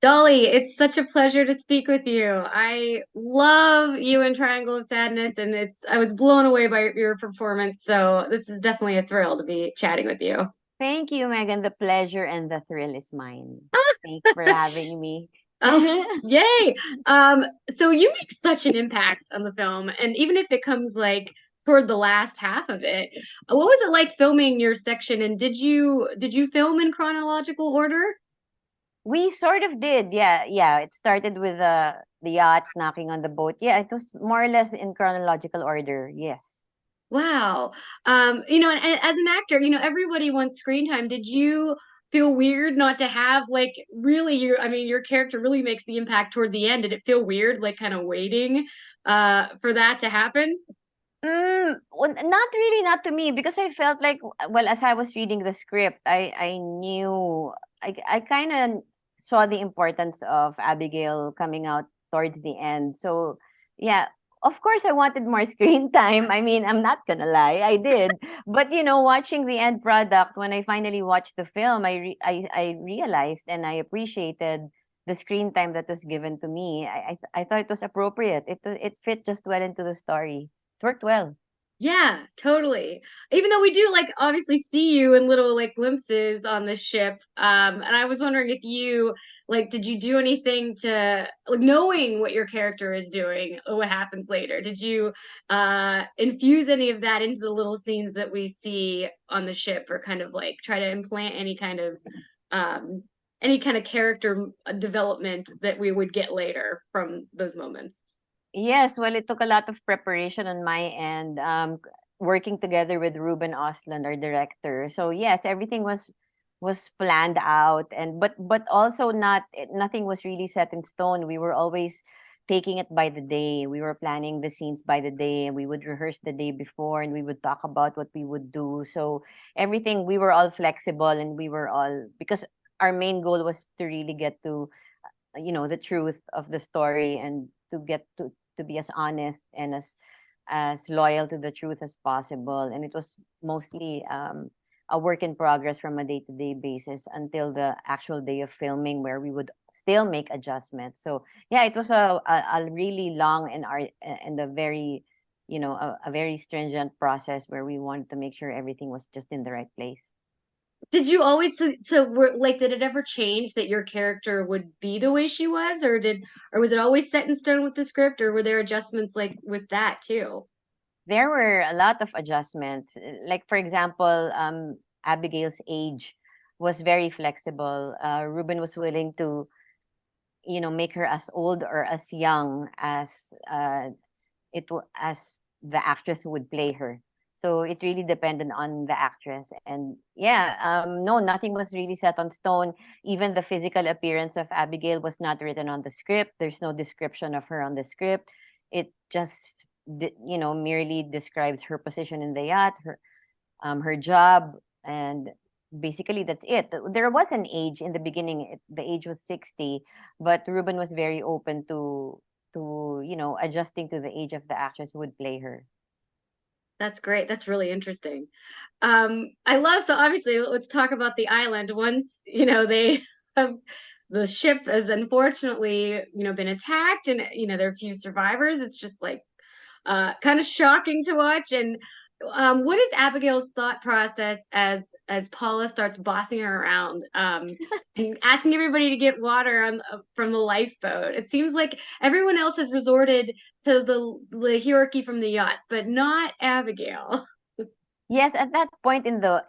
Dolly, it's such a pleasure to speak with you. I love you in Triangle of Sadness, and I was blown away by your performance. So this is definitely a thrill to be chatting with you. Thank you, Megan. The pleasure and the thrill is mine. Thanks for having me. Oh, yay. So you make such an impact on the film, and even if it comes like toward the last half of it, what was it like filming your section? And did you film in chronological order? We sort of did, yeah, yeah. It started with the yacht knocking on the boat. Yeah, it was more or less in chronological order. Yes. Wow. And as an actor, everybody wants screen time. Did you feel weird not to have like really your character really makes the impact toward the end. Did it feel weird, like kind of waiting for that to happen? Well, not really, not to me, because I felt like, well, as I was reading the script, I knew, I kind of saw the importance of Abigail coming out towards the end. So, yeah, of course, I wanted more screen time. I mean, I'm not gonna lie, I did. But watching the end product, when I finally watched the film, I realized and I appreciated the screen time that was given to me. I thought it was appropriate. It fit just well into the story. It worked well. Yeah, totally. Even though we do like obviously see you in little like glimpses on the ship. And I was wondering if you like did you do anything to like knowing what your character is doing, or what happens later? Did you infuse any of that into the little scenes that we see on the ship, or kind of like try to implant um any kind of character development that we would get later from those moments? Yes, well, it took a lot of preparation on my end, working together with Ruben Osland, our director. So yes, everything was planned out, and but also nothing was really set in stone. We were always taking it by the day. We were planning the scenes by the day, and we would rehearse the day before, and we would talk about what we would do. So everything, we were all flexible, and we were all, because our main goal was to really get to the truth of the story, and to get to be as honest and as loyal to the truth as possible. And it was mostly a work in progress from a day-to-day basis until the actual day of filming, where we would still make adjustments. So yeah, it was a really long and a very a very stringent process, where we wanted to make sure everything was just in the right place. Did you always like did it ever change that your character would be the way she was, or was it always set in stone with the script, or were there adjustments like with that too? There were a lot of adjustments. Like, for example, Abigail's age was very flexible. Ruben was willing to, make her as old or as young as as the actress who would play her. So it really depended on the actress. And yeah, no, nothing was really set on stone. Even the physical appearance of Abigail was not written on the script. There's no description of her on the script. It just, merely describes her position in the yacht, her job, and basically that's it. There was an age in the beginning. The age was 60, but Ruben was very open to adjusting to the age of the actress who would play her. That's great. That's really interesting. I love, so obviously let's talk about the island. Once, they have the ship has unfortunately, been attacked, and there are a few survivors. It's just like kind of shocking to watch. And what is Abigail's thought process as Paula starts bossing her around, and asking everybody to get water from the lifeboat? It seems like everyone else has resorted to the hierarchy from the yacht, but not Abigail. Yes, at that point in the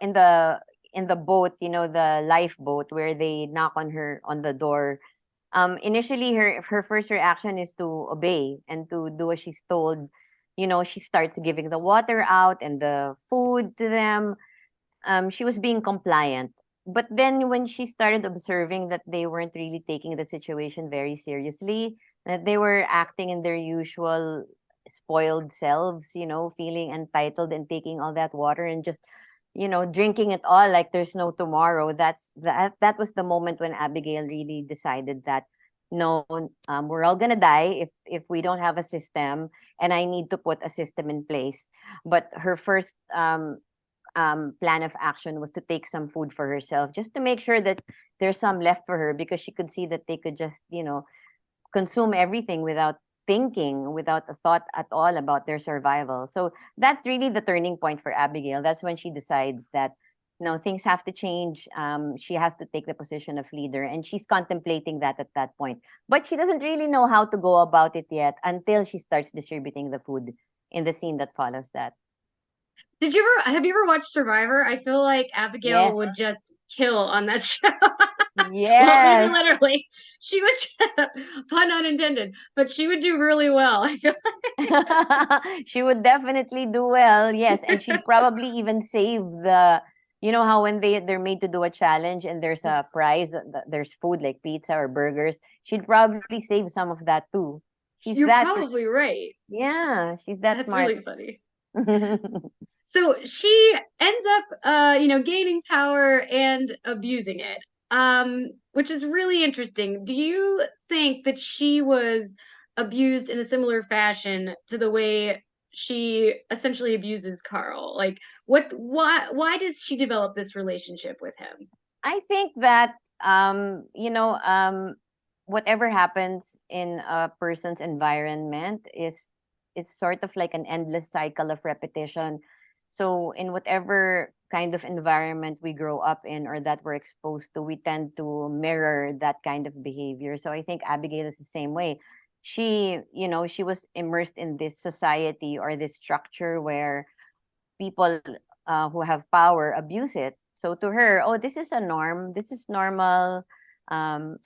boat, the lifeboat, where they knock on the door. Initially, her first reaction is to obey and to do as she's told. She starts giving the water out and the food to them. She was being compliant. But then when she started observing that they weren't really taking the situation very seriously, that they were acting in their usual spoiled selves, feeling entitled and taking all that water and just, drinking it all like there's no tomorrow. That was the moment when Abigail really decided that no, we're all gonna die if we don't have a system, and I need to put a system in place. But her first plan of action was to take some food for herself, just to make sure that there's some left for her because she could see that they could just, consume everything without thinking, without a thought at all about their survival. So that's really the turning point for Abigail. That's when she decides that no, things have to change. She has to take the position of leader, and she's contemplating that at that point. But she doesn't really know how to go about it yet until she starts distributing the food in the scene that follows that. Did you ever have you ever watched Survivor? I feel like Abigail Yes. would just kill on that show. Well, maybe Yes. literally. She would pun unintended, but she would do really well. I feel She would definitely do well. Yes, and she'd probably even save how when they're made to do a challenge and there's a prize, there's food like pizza or burgers, she'd probably save some of that too. She's you're that, probably right. yeah, she's that That's smart. really funny. So she ends up gaining power and abusing it. Which is really interesting. Do you think that she was abused in a similar fashion to the way she essentially abuses Carl? Like why does she develop this relationship with him? I think that whatever happens in a person's environment is it's sort of like an endless cycle of repetition. So in whatever kind of environment we grow up in or that we're exposed to, we tend to mirror that kind of behavior. So I think Abigail is the same way. She was immersed in this society or this structure where people who have power abuse it. So to her, oh, this is a norm. This is normal.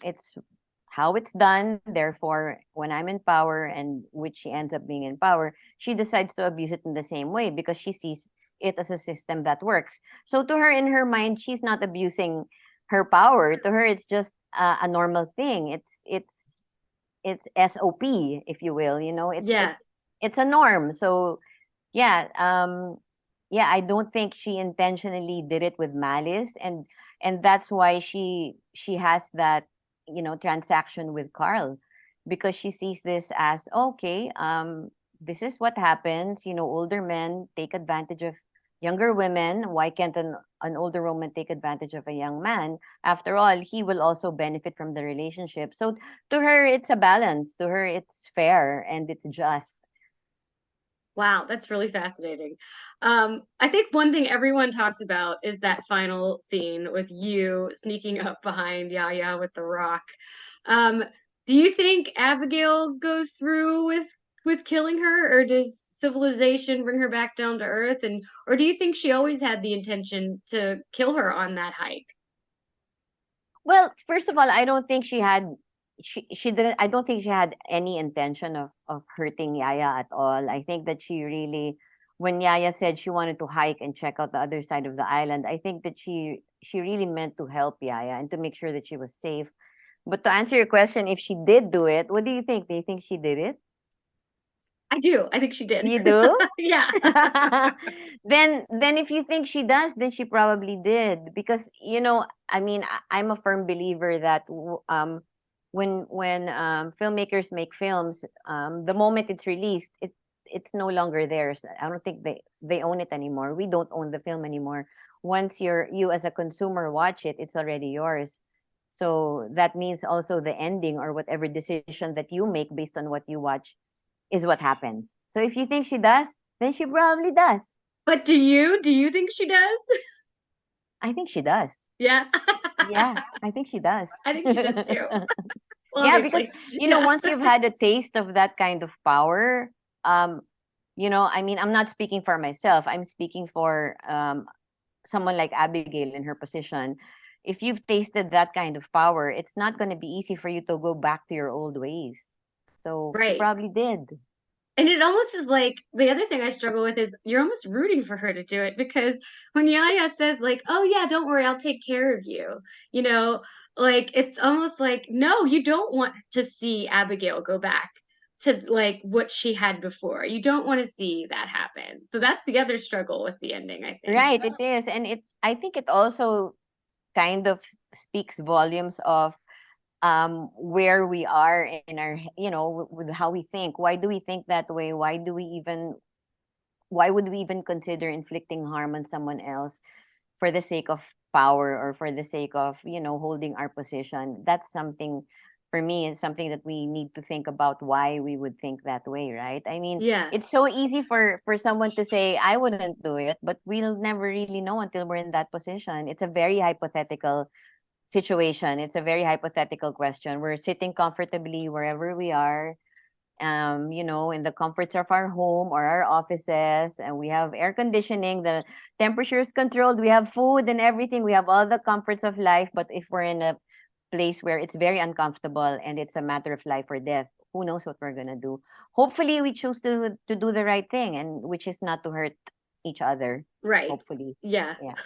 It's how it's done. Therefore, when I'm in power, and which she ends up being in power, she decides to abuse it in the same way because she sees it as a system that works. So to her, in her mind, she's not abusing her power. To her, it's just a normal thing. It's SOP, if you will. It's Yeah. it's it's a norm. So yeah, yeah, I don't think she intentionally did it with malice, and that's why she has that transaction with Carl, because she sees this as okay, this is what happens. Older men take advantage of younger women. Why can't an older woman take advantage of a young man? After all, he will also benefit from the relationship. So to her, it's a balance. To her, it's fair and it's just. Wow, that's really fascinating. I think one thing everyone talks about is that final scene with you sneaking up behind Yaya with the rock. Um, do you think Abigail goes through with killing her, or does civilization bring her back down to Earth? And or do you think she always had the intention to kill her on that hike? Well, first of all, I don't think she didn't I don't think she had any intention of hurting Yaya at all. I think that she really, when Yaya said she wanted to hike and check out the other side of the island, I think that she really meant to help Yaya and to make sure that she was safe. But to answer your question, if she did do it, what do you think? Do you think she did it? I do. I think she did. You do? Yeah. Then if you think she does, then she probably did, because I mean, I'm a firm believer that when filmmakers make films, the moment it's released, it's no longer theirs. I don't think they own it anymore. We don't own the film anymore. Once you as a consumer watch it, it's already yours. So that means also the ending or whatever decision that you make based on what you watch is what happens. So if you think she does, then she probably does. But do you? Do you think she does? I think she does. Yeah. Yeah, I think she does. I think she does too. Yeah, because Obviously. Yeah. once you've had a taste of that kind of power, I mean, I'm not speaking for myself. I'm speaking for someone like Abigail in her position. If you've tasted that kind of power, it's not going to be easy for you to go back to your old ways. So she Right. probably did. And it almost is like the other thing I struggle with is you're almost rooting for her to do it because when Yaya says like, "Oh yeah, don't worry, I'll take care of you," you know, like it's almost like no, you don't want to see Abigail go back to like what she had before. You don't want to see that happen. So that's the other struggle with the ending, I think. Right, it is. And I think it also kind of speaks volumes of where we are in our with how we think. Why do we think that way? Why would we even consider inflicting harm on someone else for the sake of power or for the sake of, holding our position. That's something, for me, is something that we need to think about why we would think that way, right? I mean, Yeah. it's so easy for someone to say, I wouldn't do it, but we'll never really know until we're in that position. It's a very hypothetical situation. It's a very hypothetical question. We're sitting comfortably wherever we are, in the comforts of our home or our offices, and we have air conditioning, the temperature is controlled, we have food and everything, we have all the comforts of life. But if we're in a place where it's very uncomfortable and it's a matter of life or death, who knows what we're gonna do? Hopefully, we choose to do the right thing, and which is not to hurt each other. Right. Hopefully, Yeah. yeah.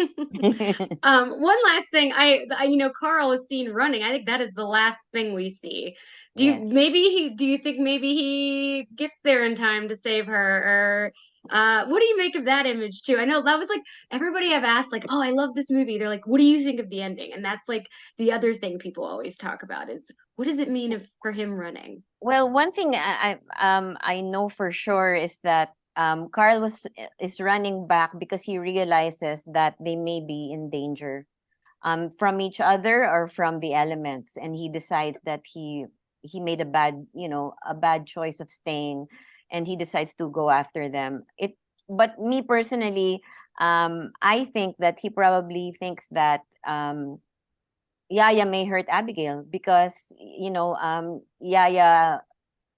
One last thing, Carl is seen running. I think that is the last thing we see. Yes. Do you think maybe he gets there in time to save her, or what do you make of that image too? I know that was like everybody I've asked, like, oh, I love this movie. They're like, what do you think of the ending? And that's like the other thing people always talk about is what does it mean for him running? Well, one thing I know for sure is that Carl is running back because he realizes that they may be in danger from each other or from the elements, and he decides that he made a bad choice of staying, and he decides to go after them. But me personally, I think that he probably thinks that Yaya may hurt Abigail because Yaya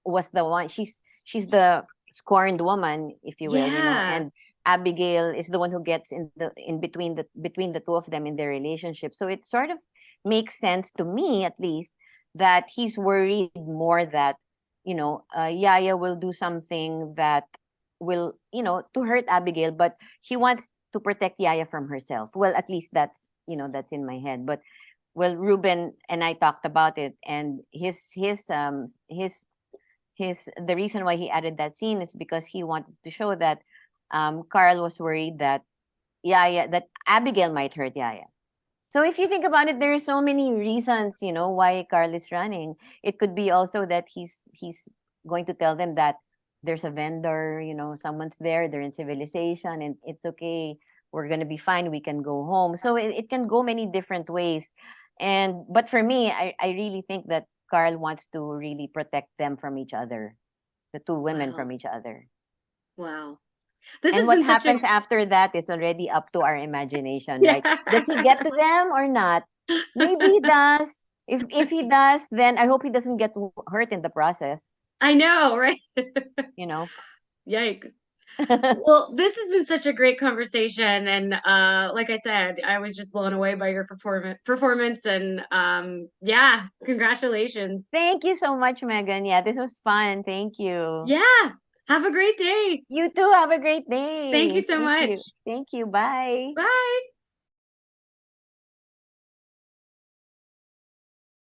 was the one, she's the scorned woman, if you will, Yeah. and Abigail is the one who gets in between the two of them in their relationship. So it sort of makes sense to me, at least, that he's worried more that Yaya will do something that will, to hurt Abigail, but he wants to protect Yaya from herself. Well, at least that's in my head. But well, Ruben and I talked about it, and his the reason why he added that scene is because he wanted to show that Carl was worried that that Abigail might hurt Yaya. So if you think about it, there are so many reasons, why Carl is running. It could be also that he's going to tell them that there's a vendor, someone's there, they're in civilization, and it's okay. We're gonna be fine. We can go home. So it can go many different ways. But for me, I really think that Carl wants to really protect them from each other, the two women from Wow. each other. Wow. This And has what been such a happens after that is already up to our imagination, right? Does he yeah. get to them or not? Maybe he does. If he does, then I hope he doesn't get hurt in the process, I know, right? you know. Yikes. Well, this has been such a great conversation, and like I said, I was just blown away by your performance, and yeah, congratulations. Thank you so much, Megan. Yeah, this was fun. Thank you. Yeah, have a great day. You too have a great Thank you day. so Thank much. you. Thank you. Bye. Bye.